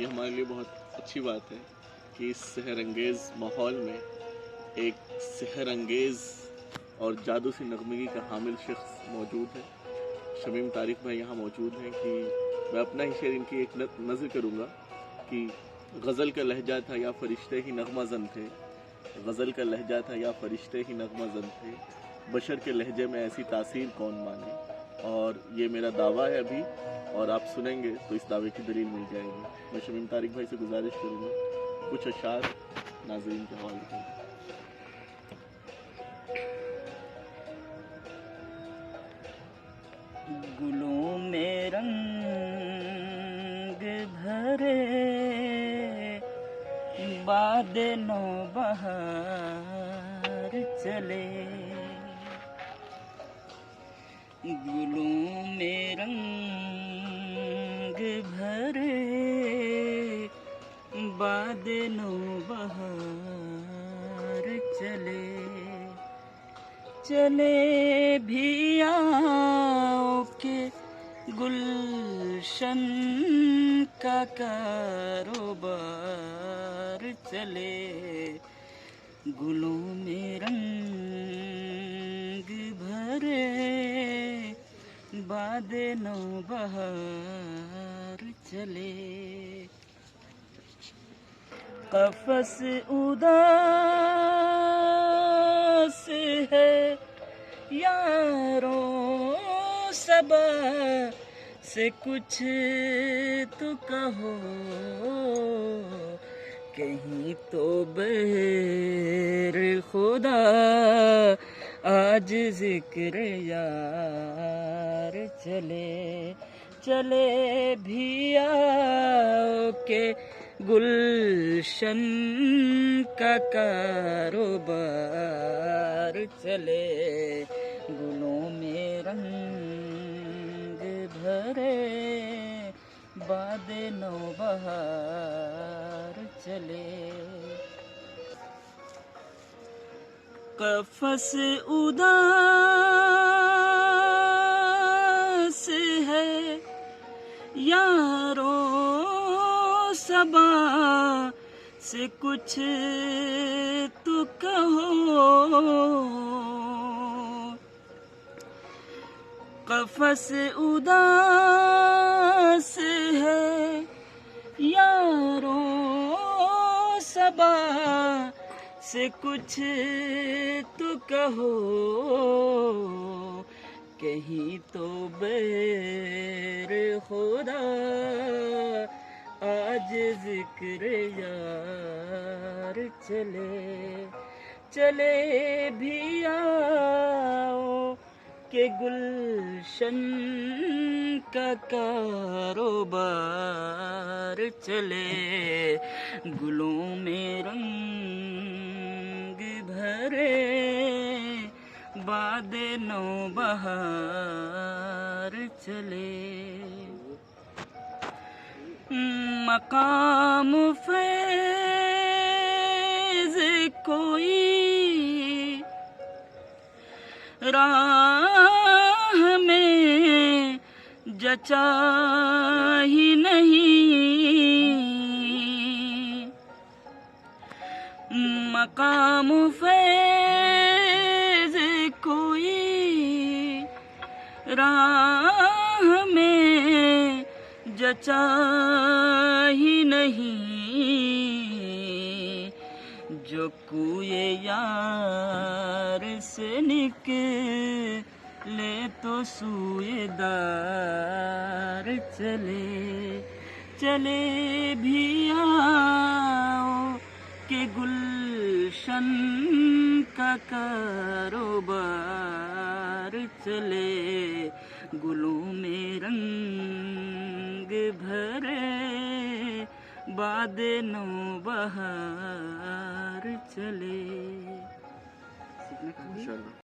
یہ ہمارے لیے بہت اچھی بات ہے کہ اس سحر انگیز ماحول میں ایک سحر انگیز اور جادو سی نغمگی کا حامل شخص موجود ہے. شمیم طارق بھائی یہاں موجود ہیں کہ میں اپنا ہی شعر ان کی ایک نظر کروں گا کہ غزل کا لہجہ تھا یا فرشتے ہی نغمہ زن تھے. غزل کا لہجہ تھا یا فرشتے ہی نغمہ زن تھے. بشر کے لہجے میں ایسی تاثیر کون مانے. اور یہ میرا دعویٰ ہے ابھی، اور آپ سنیں گے تو اس دعوے کی دلیل مل جائے گی. میں شمیم طارق بھائی سے گزارش کروں گا کچھ اشعار ناظرین کے حوالے کریں. گلوں میں رنگ بھرے باد نو بہار چلے. گلوں میں رنگ بھرے باد نو بہار چلے. چلے بھی آؤ کہ گلشن کا کاروبار چلے. گلوں میں رنگ بھرے باد نو بہار چلے. قفس اداس ہے یاروں صبا سے کچھ تو کہو. کہیں تو بغیر خدا آج ذکر یار چلے. چلے بھی آؤ کہ گلشن کا کاروبار چلے. گلوں میں رنگ بھرے باد نو بہار چلے. قفس اداس ہے یاروں صبا سے کچھ تو کہو. قفس اداس ہے یاروں صبا سے کچھ تو کہو. کہیں تو بغیر خدا آج ذکر یار چلے. چلے بھی آؤ کہ گلشن کا کاروبار چلے. گلوں میں رنگ بھرے باد نو بہار چلے. مقام فیض کوئی راہ میں جچا ہی نہیں. مقام فیض کوئی راہ میں جچا ہی نہیں. جو کوئے یار سے نکلے تو سوئے دار چلے. چلے بھی آؤ کہ گلشن کا کاروبار چلے. گلوں میں رنگ بھرے باد نو بہار چلے.